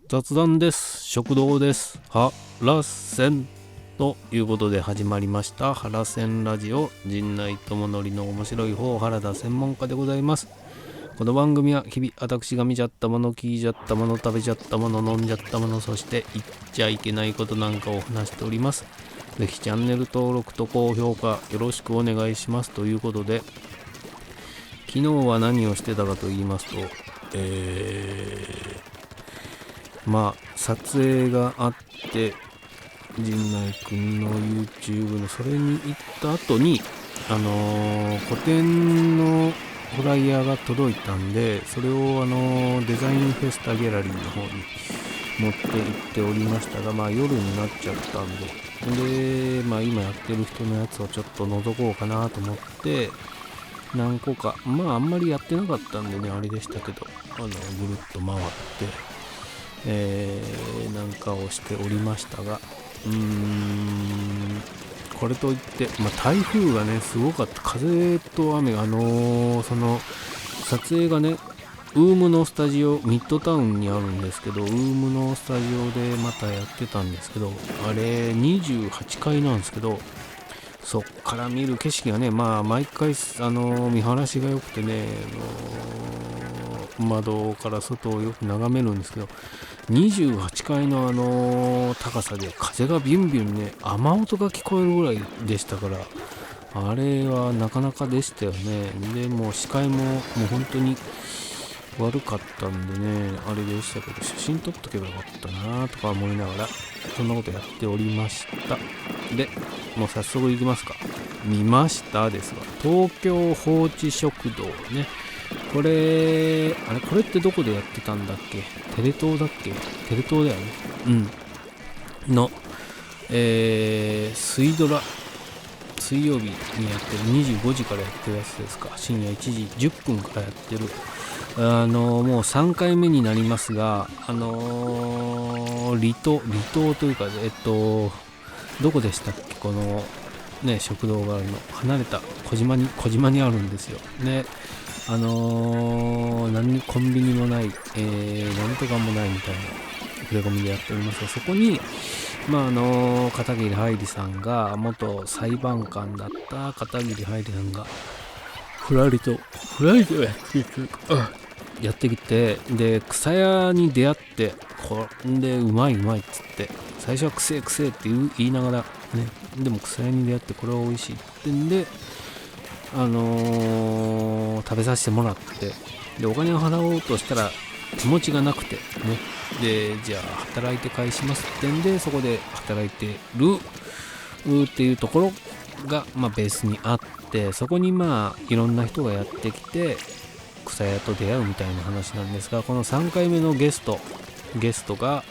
雑談です。食堂です。ハラセンということで始まりましたハラセンラジオ。陣内智則の面白い方原田専門家でございます。この番組は日々私が見ちゃったもの、聞いちゃったもの、食べちゃったもの、飲んじゃったもの、そして言っちゃいけないことなんかを話しております。ぜひチャンネル登録と高評価よろしくお願いしますということで、昨日は何をしてたかと言いますと、撮影があって陣内くんの YouTube のそれに行った後に個展のフライヤーが届いたんで、それをデザインフェスタギャラリーの方に持って行っておりましたが、夜になっちゃったんで、今やってる人のやつをちょっと覗こうかなと思って何個か、あんまりやってなかったんでね、あれでしたけど、ぐるっと回ってなんかをしておりましたが、これといって、台風がねすごかった。風と雨がその撮影がねウームのスタジオ、ミッドタウンにあるんですけど、ウームのスタジオでまたやってたんですけど、あれ28階なんですけど、そっから見る景色がね、毎回見晴らしが良くてね、窓から外をよく眺めるんですけど、28階の高さで風がビュンビュンね、雨音が聞こえるぐらいでしたから、あれはなかなかでしたよね。でもう視界も本当に悪かったんでね、あれでしたけど、写真撮っとけばよかったなとか思いながらそんなことやっておりました。でもう早速行きますか。見ましたですわ。東京放置食堂ね。これってどこでやってたんだっけ。テレ東だっけ。テレ東だよね。の水曜日にやってる25時からやってるやつですか。深夜1時10分からやってるもう3回目になりますが、離島というか、どこでしたっけ、このね食堂があるの、離れた小島にあるんですよね。何コンビニもない、なんとかもないみたいな触れ込みでやっておりますが、そこに片桐はいりさんが、元裁判官だった片桐はいりさんがふらりとやってきて、で草屋に出会って、こんでうまいっつって、最初はくせえって言いながらね、でも草屋に出会って、これは美味しいってんで食べさせてもらって、でお金を払おうとしたら手持ちがなくてね、でじゃあ働いて返しますってんで、そこで働いてるっていうところがベースにあって、そこにいろんな人がやってきて草屋と出会うみたいな話なんですが、この3回目のゲストが、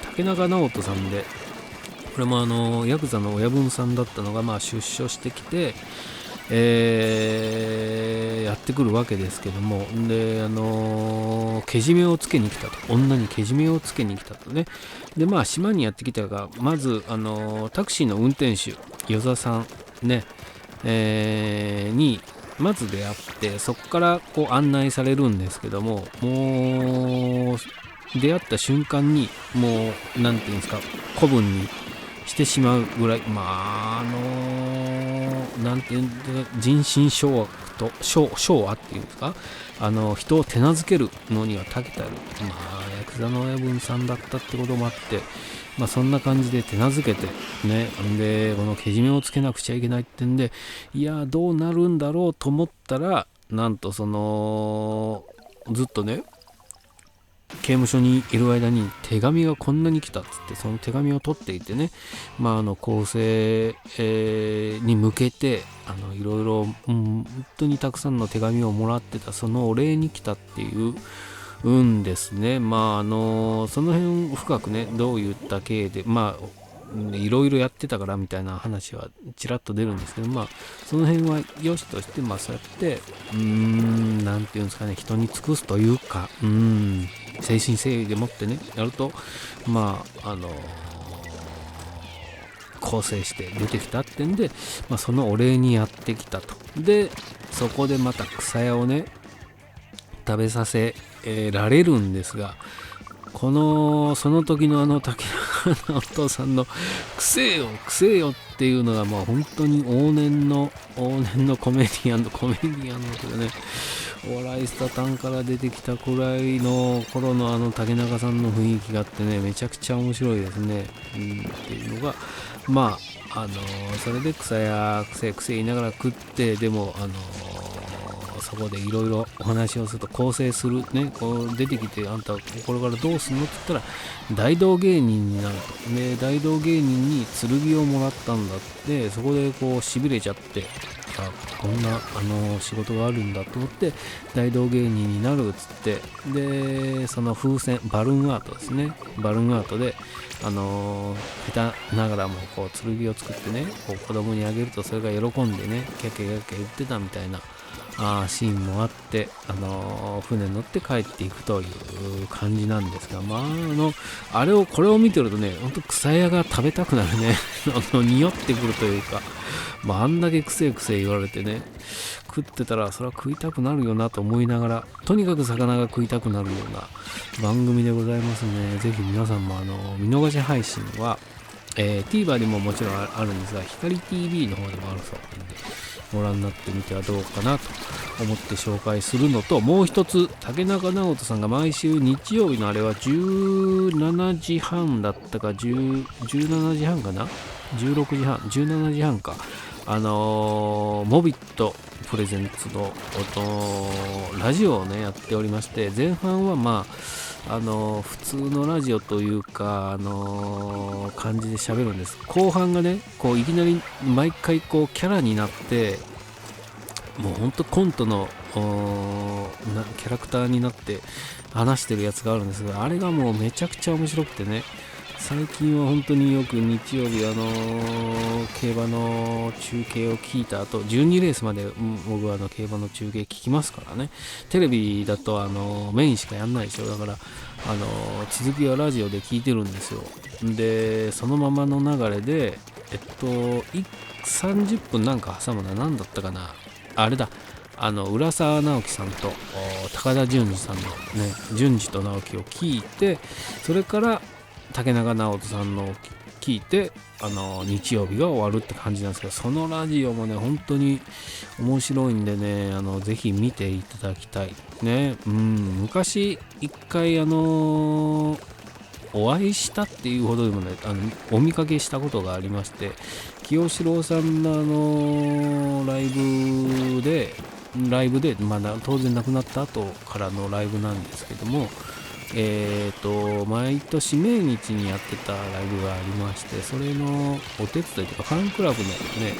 竹中直人さんで、これもヤクザの親分さんだったのが出所してきて、やってくるわけですけども、でけじめをつけに来たと、女にけじめをつけに来たとね。で島にやってきたが、まずタクシーの運転手与座さんね、にまず出会って、そこからこう案内されるんですけども、もう出会った瞬間にもうなんていうんですか、古文にしてしまうぐらい、なんていうんですか、人心掌握っていうんですか、人を手なずけるのには長けたる、ヤクザの親分さんだったってこともあって、そんな感じで手なずけてね、でこのけじめをつけなくちゃいけないってんで、いやどうなるんだろうと思ったら、なんとずっとね刑務所にいる間に手紙がこんなに来たっつって、その手紙を取っていてね、構成、に向けていろいろ本当にたくさんの手紙をもらってた、そのお礼に来たっていうですね。その辺深くね、どういった経緯でいろいろやってたからみたいな話はちらっと出るんですけど、その辺は良しとして、そうやってなんていうんですかね、人に尽くすというか、誠心誠意でもってねやると、構成して出てきたってんで、そのお礼にやってきたと。でそこでまた草屋をね食べさせられるんですが、その時の竹中直人さんのくせえよっていうのが本当に往年のコメディアンのというね、お笑いスタタンから出てきたくらいの頃の竹中さんの雰囲気があってね、めちゃくちゃ面白いですね、っていうのがそれで草やくせ言いながら食って、でもそこでいろいろお話をすると構成するね、こう出てきて、あんたこれからどうすんのって言ったら大道芸人になると。で大道芸人に剣をもらったんだって、そこでこうしびれちゃって、こんな仕事があるんだと思って大道芸人になるっつって、でその風船バルーンアートですね、バルーンアートで下手ながらもこう剣を作ってね、こう子供にあげるとそれが喜んでね、キャッキャ言ってたみたいなシーンもあって、船に乗って帰っていくという感じなんですが、これを見てるとね、ほんと草屋が食べたくなるね匂ってくるというか、あんだけくせえ言われてね、食ってたらそれは食いたくなるよなと思いながら、とにかく魚が食いたくなるような番組でございますね。ぜひ皆さんも見逃し配信は、TVer にももちろんあるんですが、光 TV の方でもあるそうなので、ご覧になってみてはどうかなと思って紹介するのと、もう一つ、竹中直人さんが毎週日曜日のあれは17時半だったか、17時半かな、16時半、17時半か、モビットプレゼンツのラジオをねやっておりまして、前半は普通のラジオというか感じで喋るんです。後半がねこういきなり毎回こうキャラになって、もうほんとコントのキャラクターになって話してるやつがあるんですが、あれがもうめちゃくちゃ面白くてね、最近は本当によく日曜日競馬の中継を聞いた後、12レースまで僕は競馬の中継聞きますからね。テレビだとメインしかやんないでしょ。だから続きはラジオで聞いてるんですよ。でそのままの流れで30分なんか挟むのは何だったかな、あれだ、浦沢直樹さんと高田純次さんのね、純次と直樹を聞いて、それから竹中直人さんのを聞いて日曜日が終わるって感じなんですけど、そのラジオもね本当に面白いんでね、ぜひ見ていただきたいね。昔一回お会いしたっていうほどでもね、お見かけしたことがありまして、清志郎さんのライブで当然亡くなった後からのライブなんですけども、毎年命日にやってたライブがありまして、それのお手伝いというかファンクラブのね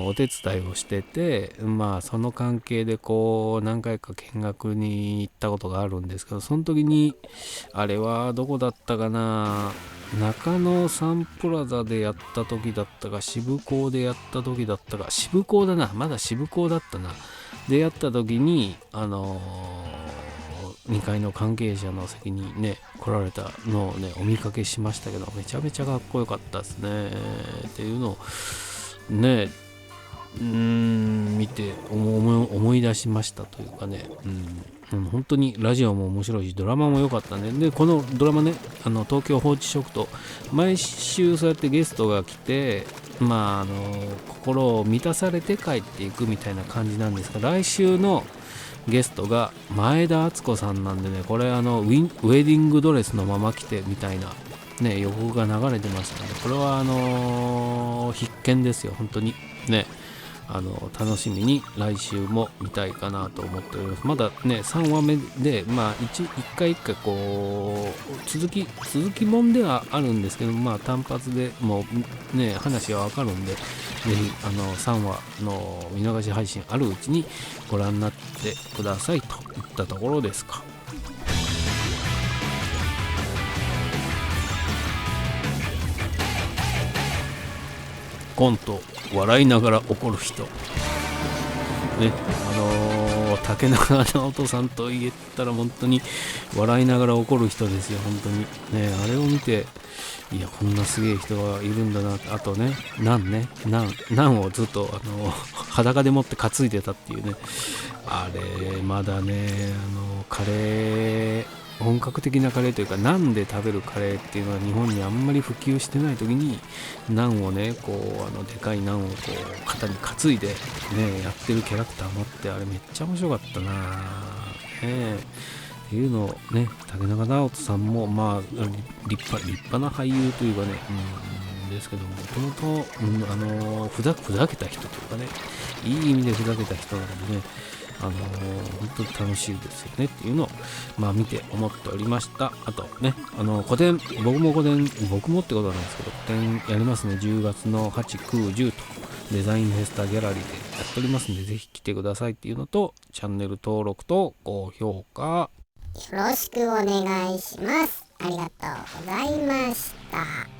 お手伝いをしてて、その関係でこう何回か見学に行ったことがあるんですけど、その時にあれはどこだったかな、中野サンプラザでやった時だったか、渋港でやった時だったか、渋港だな、まだ渋港だったな、でやった時に2階の関係者の席にね来られたのをねお見かけしましたけど、めちゃめちゃかっこよかったですねっていうのをね見て思い出しましたというかね、本当にラジオも面白いしドラマも良かったね。でこのドラマね東京放置食堂、毎週そうやってゲストが来て心を満たされて帰っていくみたいな感じなんですが、来週のゲストが前田敦子さんなんでね、これウェディングドレスのまま来てみたいなね予告が流れてましたので、これは必見ですよ本当にね。楽しみに来週も見たいかなと思っております。まだね3話目で一回こう続きもんではあるんですけど、単発でもうね話はわかるんで、ぜひ3話の見逃し配信あるうちにご覧になってくださいといったところですか。コント笑いながら怒る人ね、竹中直人さんと言ったら本当に笑いながら怒る人ですよ、本当にね。あれを見て、いやこんなすげえ人がいるんだな。あとね、ナンをずっと裸でもって担いでたっていうね。あれまだね、カレー、本格的なカレーというか、ナンで食べるカレーっていうのは日本にあんまり普及してない時に、ナンをね、こうでかいナンをこう肩に担いでねやってるキャラクターもあって、あれめっちゃ面白かったなね。っていうのをね、竹中直人さんもまあ立派な俳優というかね、ですけども、ともとふざけた人というかね、いい意味でふざけた人なのでね、本当に楽しいですよねっていうのを、見て思っておりました。あとね、個展、僕もってことなんですけど、個展やりますね。10月の8、9、10とデザインフェスタギャラリーでやっておりますんで、ぜひ来てくださいっていうのと、チャンネル登録と高評価よろしくお願いします。ありがとうございました。